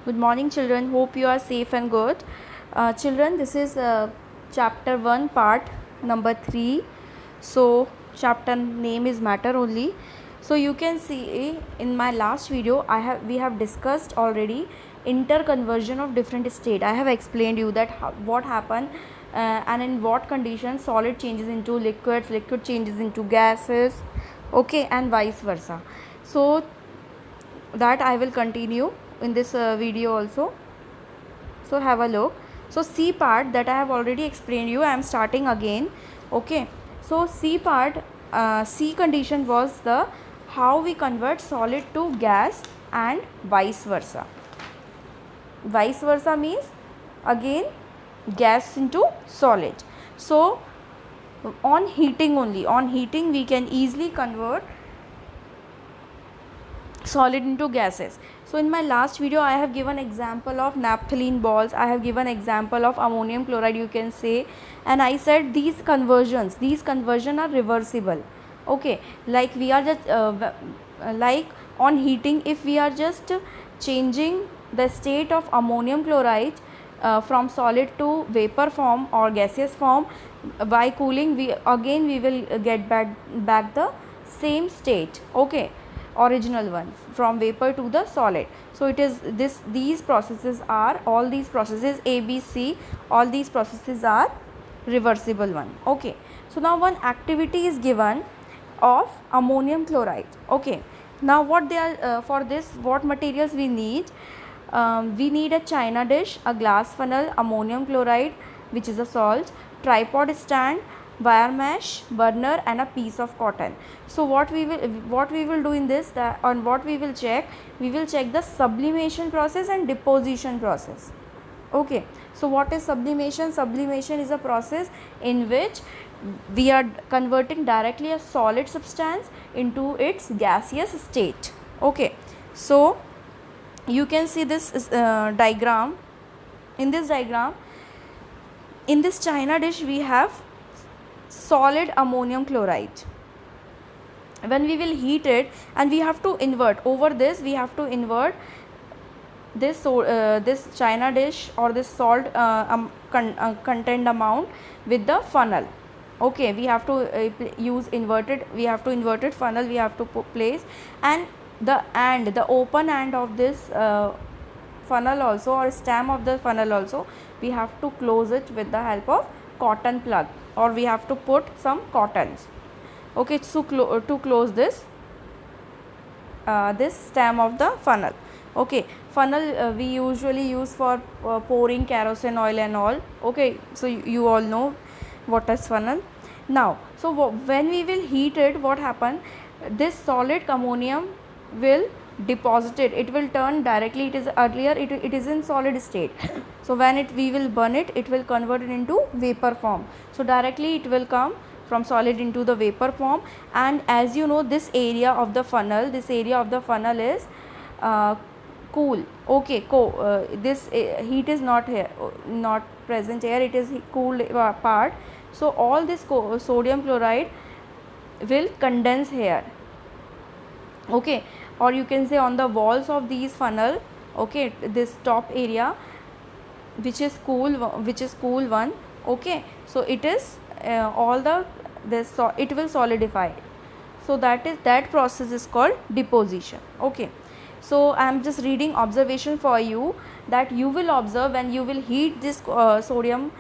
Good morning, children. Hope you are safe and good. Children, this is chapter 1, part number 3. So, chapter name is matter only. So, you can see in my last video, we have discussed already interconversion of different state. I have explained you that what happened and in what conditions solid changes into liquids, liquid changes into gases, okay, and vice versa. So, that I will continue in this video also. So have a look. So C part that I have already explained you, I am starting again. Okay, so C part, C condition was the how we convert solid to gas and vice versa. Vice versa means again gas into solid. So on heating only, on heating we can easily convert solid into gases. So in my last video I have given example of naphthalene balls, I have given example of ammonium chloride, you can say, and I said these conversions are reversible. Okay, like we are just like on heating, if we are just changing the state of ammonium chloride from solid to vapor form or gaseous form, by cooling we will get back the same state, okay, original one, from vapor to the solid. So it is these processes are, all these processes A, B, C, all these processes are reversible one. Okay, so now one activity is given of ammonium chloride. Okay, now what they are for this, what materials we need? We need a china dish, a glass funnel, ammonium chloride which is a salt, tripod stand, wire mesh, burner, and a piece of cotton. So what we will do in this, that on what we will check the sublimation process and deposition process. Okay, so what is sublimation? Sublimation is a process in which we are converting directly a solid substance into its gaseous state. Okay, so you can see this diagram. In this diagram, in this china dish we have solid ammonium chloride. When we will heat it, and we have to invert over this, we have to invert this this china dish or this salt content amount with the funnel. Okay, we have to use inverted, we have to inverted funnel, we have to place, and the open end of this funnel also, or stem of the funnel also, we have to close it with the help of cotton plug, or we have to put some cottons. Okay, so to close this this stem of the funnel. Okay, funnel we usually use for pouring kerosene oil and all. Okay, so you all know what is funnel. Now, so when we will heat it, what happen? This solid ammonium will deposit it will turn directly, it is earlier it is in solid state. So when we will burn it, it will convert it into vapor form. So directly it will come from solid into the vapor form. And as you know, this area of the funnel is cool. Okay, this heat is not here, not present here, it is cool part. So all this sodium chloride will condense here. Okay, or you can say on the walls of these funnel. Okay, this top area which is cool one. Okay, so it is all the this, so it will solidify. So that process is called deposition. Okay, so I am just reading observation for you, that you will observe when you will heat this sodium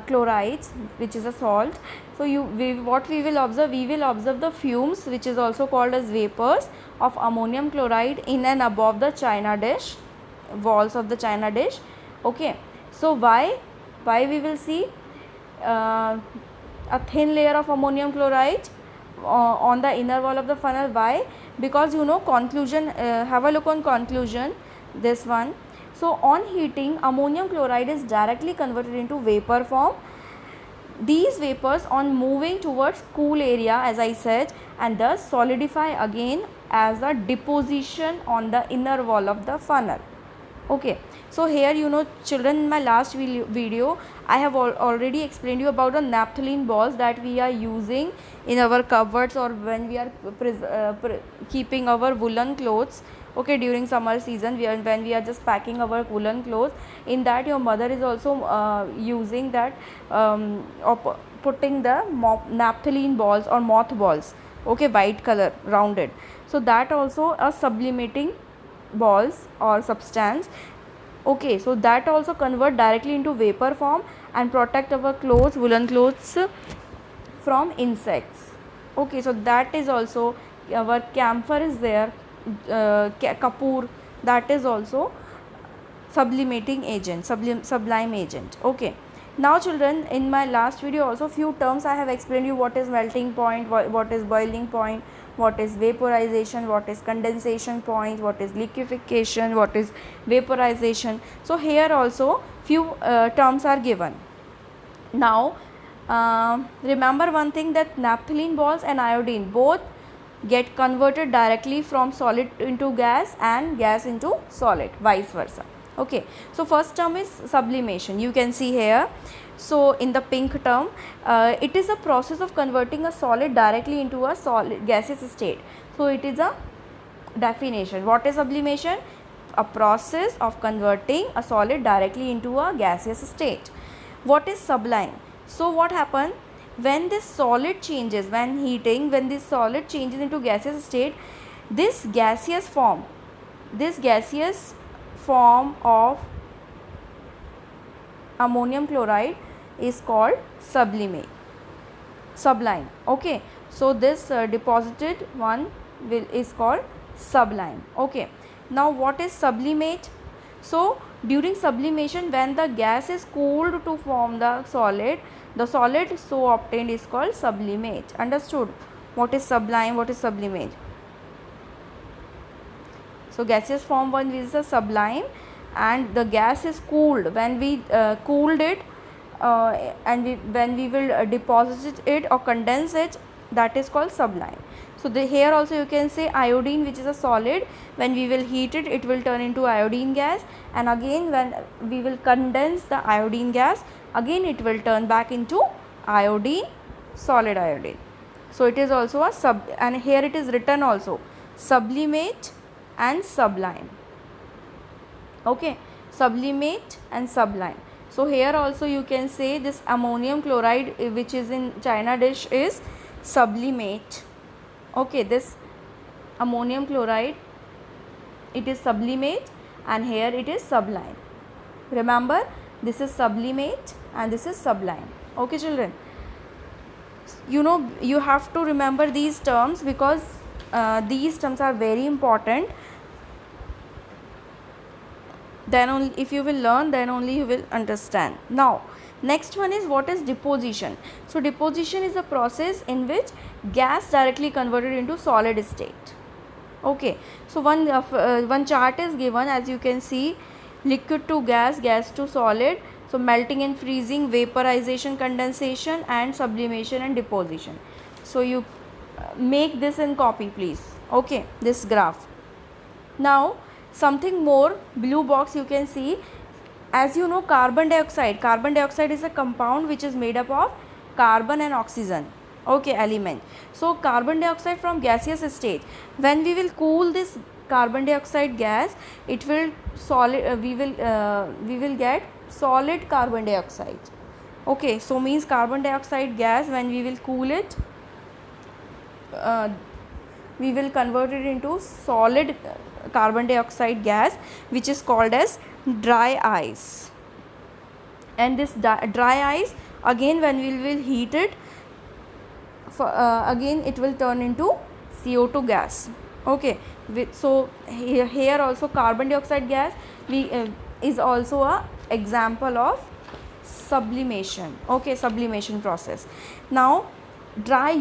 chlorides, which is a salt. So what we will observe the fumes, which is also called as vapors, of ammonium chloride in and above the china dish, walls of the china dish. Okay, so why we will see a thin layer of ammonium chloride on the inner wall of the funnel. Why? Because you know, conclusion, have a look on conclusion, this one. So on heating, ammonium chloride is directly converted into vapor form. These vapors on moving towards cool area, as I said, and thus solidify again as a deposition on the inner wall of the funnel. Okay, so here, you know, children, in my last video I have already explained you about the naphthalene balls that we are using in our cupboards, or when we are keeping our woolen clothes. okay, during summer season, when we are just packing our woolen clothes, in that your mother is also using that putting the naphthalene balls or moth balls, okay, white color rounded. So that also a sublimating balls or substance, okay. So that also convert directly into vapor form and protect our clothes, woolen clothes, from insects, okay. So that is also our camphor is there, kapoor, that is also sublimating agent, sublime agent, okay. Now children, in my last video also few terms I have explained you, what is melting point, what is boiling point, what is vaporization, what is condensation point, what is liquefaction, what is vaporization. So here also few terms are given. Now remember one thing, that naphthalene balls and iodine both get converted directly from solid into gas and gas into solid, vice versa, okay. So first term is sublimation, you can see here. So in the pink term, it is a process of converting a solid directly into a solid gaseous state. So it is a definition. What is sublimation? A process of converting a solid directly into a gaseous state. What is sublime? So what happens when this solid changes, when heating, when this solid changes into gaseous state, this gaseous form of ammonium chloride is called sublime, okay. So this deposited one is called sublime, okay. Now what is sublimate? So during sublimation, when the gas is cooled to form the solid so obtained is called sublimate. Understood? What is sublime, what is sublimate? So gaseous form one is a sublime, and the gas is cooled. When we cooled it and when we will deposit it or condense it, that is called sublime. So here also you can say iodine, which is a solid, when we will heat it, it will turn into iodine gas, and again when we will condense the iodine gas, again it will turn back into iodine, solid iodine. So it is also a and here it is written also sublimate and sublime, okay, sublimate and sublime. So here also you can say this ammonium chloride which is in China dish is sublimate, okay. This ammonium chloride, it is sublimate, and here it is sublime. Remember, this is sublimate and this is sublime, okay children. You know, you have to remember these terms because these terms are very important. Then only if you will learn, then only you will understand. Now next one is, what is deposition? So deposition is a process in which gas directly converted into solid state, okay. So one chart is given, as you can see, liquid to gas, gas to solid. So melting and freezing, vaporization, condensation, and sublimation and deposition. So you make this and copy please, okay, this graph. Now something more, blue box you can see. As you know, carbon dioxide is a compound which is made up of carbon and oxygen, okay, element. So carbon dioxide from gaseous state, when we will cool this carbon dioxide gas, it will solid, we will get solid carbon dioxide, okay. So means carbon dioxide gas, when we will cool it, we will convert it into solid carbon dioxide gas, which is called as dry ice. And this dry ice, again when we will heat it, again it will turn into CO2 gas, okay. So here also carbon dioxide gas is also a example of sublimation, okay, sublimation process. Now dry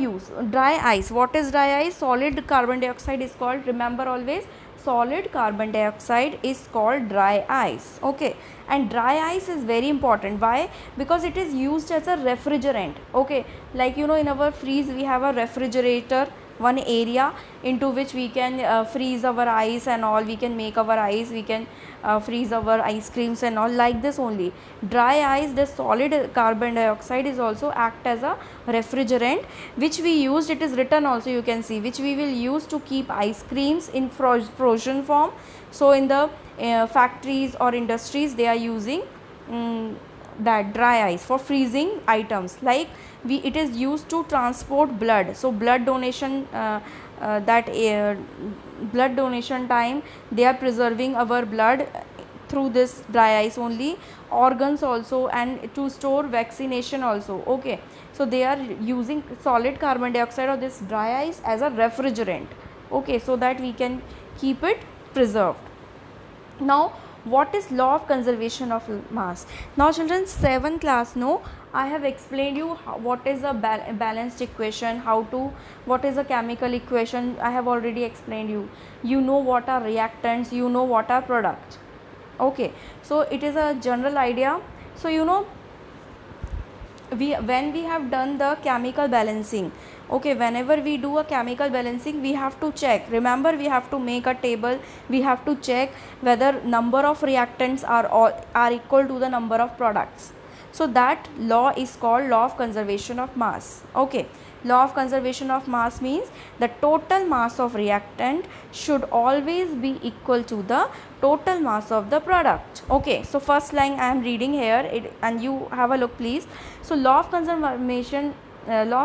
ice. What is dry ice? Solid carbon dioxide is called, remember always, solid carbon dioxide is called dry ice, okay. And dry ice is very important. Why? Because it is used as a refrigerant, okay. Like you know, in our freeze we have a refrigerator, one area into which we can freeze our ice and all, we can make our ice, we can freeze our ice creams and all, like this only. Dry ice, the solid carbon dioxide is also act as a refrigerant, which we used, it is written also, you can see, which we will use to keep ice creams in frozen form. So in the factories or industries, they are using that dry ice for freezing items. Like it is used to transport blood, so blood donation, blood donation time, they are preserving our blood through this dry ice only. Organs also, and to store vaccination also. Okay, so they are using solid carbon dioxide or this dry ice as a refrigerant. Okay, so that we can keep it preserved. Now what is law of conservation of mass? Now children, 7th class, no, I have explained you what is a balanced equation, what is a chemical equation, I have already explained you. You know what are reactants, you know what are products. Okay, so it is a general idea. So you know, when we have done the chemical balancing, okay, whenever we do a chemical balancing, we have to check, remember, we have to make a table, we have to check whether number of reactants are equal to the number of products. So that law is called law of conservation of mass. Okay, law of conservation of mass means the total mass of reactant should always be equal to the total mass of the product. Okay, so first line I am reading here, and you have a look please. So law of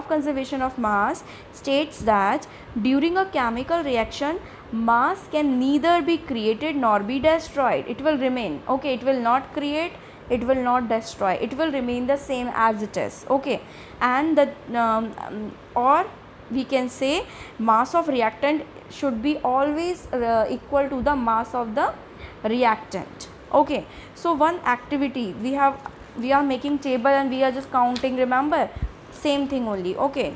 conservation of mass states that during a chemical reaction, mass can neither be created nor be destroyed. It will remain. Okay, it will not create, it will not destroy, it will remain the same as it is. Okay, and the or we can say mass of reactant should be always equal to the mass of the reactant. Okay, so one activity we are making table and we are just counting, remember, same thing only. Okay,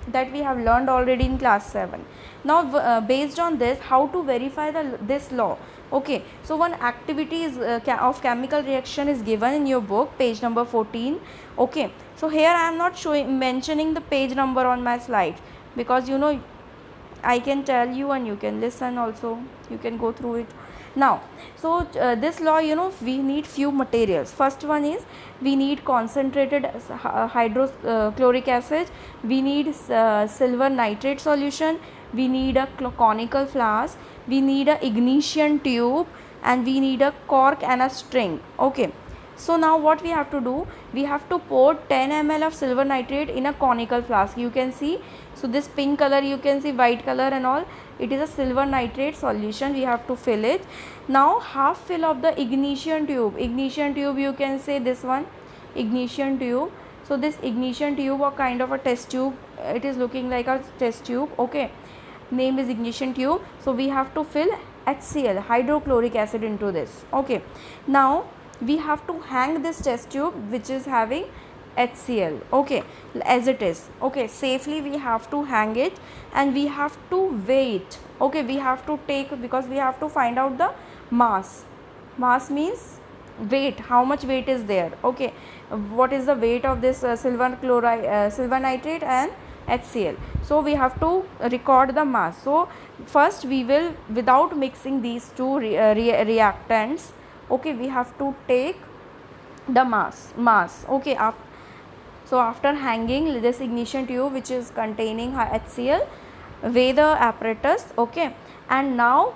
that we have learned already in class 7. Now based on this, how to verify this law? Okay, so one activity is of chemical reaction is given in your book, page number 14. Okay, so here I am not mentioning the page number on my slide, because you know I can tell you and you can listen also, you can go through it. Now, so this law, you know, we need few materials. First one is we need concentrated hydrochloric acid, we need silver nitrate solution, we need a conical flask, we need a ignition tube, and we need a cork and a string. Okay, so now what we have to do, we have to pour 10 ml of silver nitrate in a conical flask. You can see, so this pink color, you can see white color and all, it is a silver nitrate solution, we have to fill it. Now half fill of the ignition tube, you can say this one, ignition tube. So this ignition tube, or kind of a test tube, it is looking like a test tube. Okay, name is ignition tube. So we have to fill HCl, hydrochloric acid, into this. Okay, now we have to hang this test tube which is having HCl, okay, as it is. Okay, safely we have to hang it, and we have to weigh it. Okay, we have to take, because we have to find out the mass. Mass means weight, how much weight is there. Okay, what is the weight of this silver nitrate and HCl. So we have to record the mass. So first we will, without mixing these two reactants, okay, we have to take the mass. Okay, so after hanging this ignition tube which is containing HCl, weigh the apparatus. Okay, and now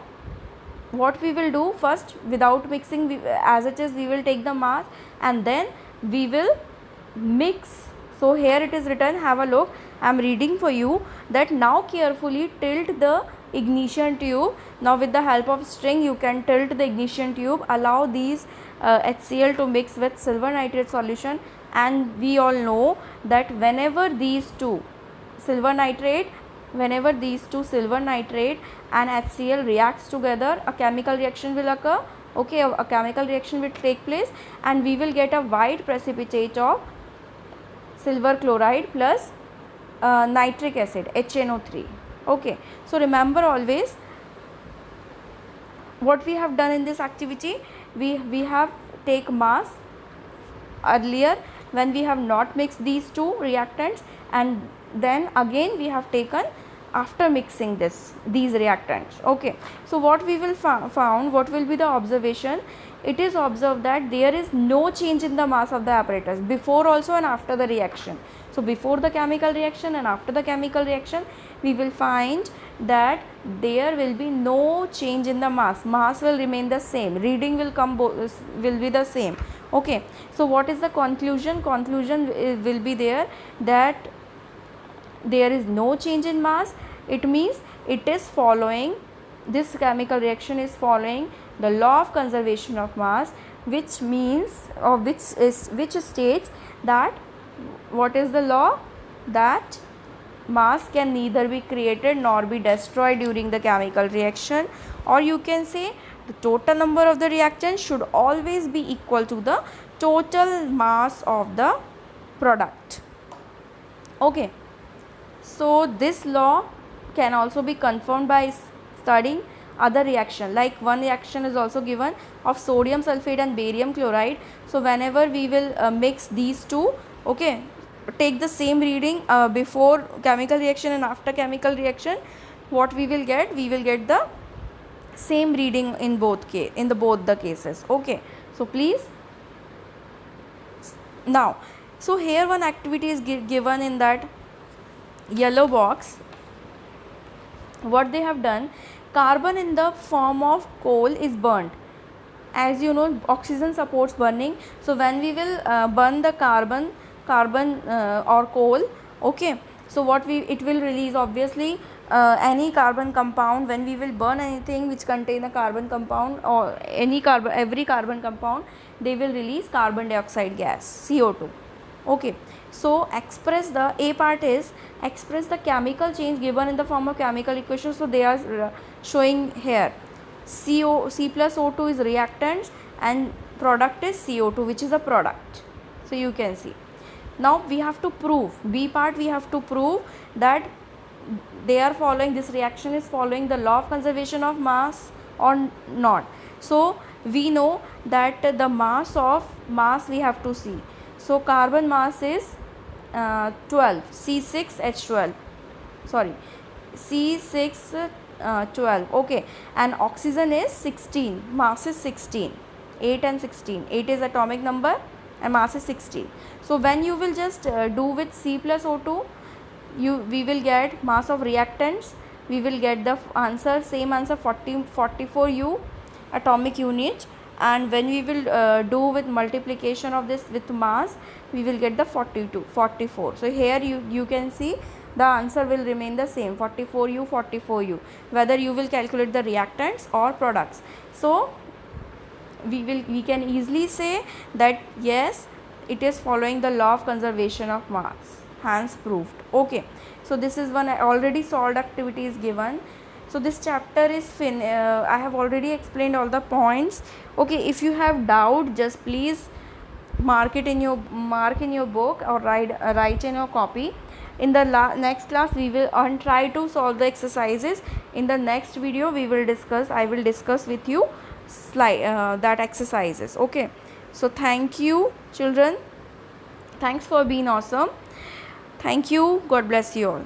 what we will do, first without mixing, as it is, we will take the mass and then we will mix. So here it is written, have a look, I am reading for you, that now carefully tilt the ignition tube. Now with the help of string you can tilt the ignition tube, allow these HCl to mix with silver nitrate solution, and we all know that whenever these two silver nitrate and HCl reacts together, a chemical reaction will occur. Okay, a chemical reaction will take place, and we will get a white precipitate of silver chloride plus nitric acid, HNO3. Okay, so remember always what we have done in this activity. We have take mass earlier when we have not mixed these two reactants, and then again we have taken after mixing these reactants. Okay, so what we will found, what will be the observation? It is observed that there is no change in the mass of the apparatus before also and after the reaction. So before the chemical reaction and after the chemical reaction, we will find that there will be no change in the mass. Mass will remain the same, reading will will be the same. Okay, so what is the conclusion? Conclusion will be there that there is no change in mass. It means it is following, this chemical reaction is following the law of conservation of mass, which means, or which states that, what is the law? That mass can neither be created nor be destroyed during the chemical reaction, or you can say the total number of the reactants should always be equal to the total mass of the product. Okay, so this law can also be confirmed by studying other reaction. Like one reaction is also given of sodium sulfate and barium chloride. So whenever we will mix these two, okay, take the same reading before chemical reaction and after chemical reaction, what we will get? We will get the same reading in both the cases. Okay, so please, now, so here one activity is given in that yellow box. What they have done, carbon in the form of coal is burnt. As you know, oxygen supports burning. So when we will burn the carbon or coal, okay, so what it will release, obviously any carbon compound, when we will burn anything which contain a carbon compound or every carbon compound, they will release carbon dioxide gas, CO2. Okay, so express the A part is express the chemical change given in the form of chemical equation. So they are showing here C plus O2 is reactants and product is CO2, which is a product. So you can see. Now we have to prove, B part, we have to prove that they are following, this reaction is following the law of conservation of mass or not. So we know that the mass we have to see. So carbon mass is 12, C6H12, sorry, C612, okay, and oxygen is 16, mass is 16, 8 and 16, 8 is atomic number and mass is 16. So when you will just do with C plus O2, we will get mass of reactants, we will get the answer, same answer, 44 U atomic unit, and when we will do with multiplication of this with mass, we will get the 44. So here you can see the answer will remain the same, 44 U, whether you will calculate the reactants or products. So we can easily say that yes, it is following the law of conservation of mass, hence proved. Okay, so this is one already solved activity is given. So this chapter is I have already explained all the points. Okay, if you have doubt, just please mark in your book or write in your copy. In the next class we will try to solve the exercises. In the next video I will discuss with you that exercises. Okay, so thank you children, thanks for being awesome. Thank you, God bless you all.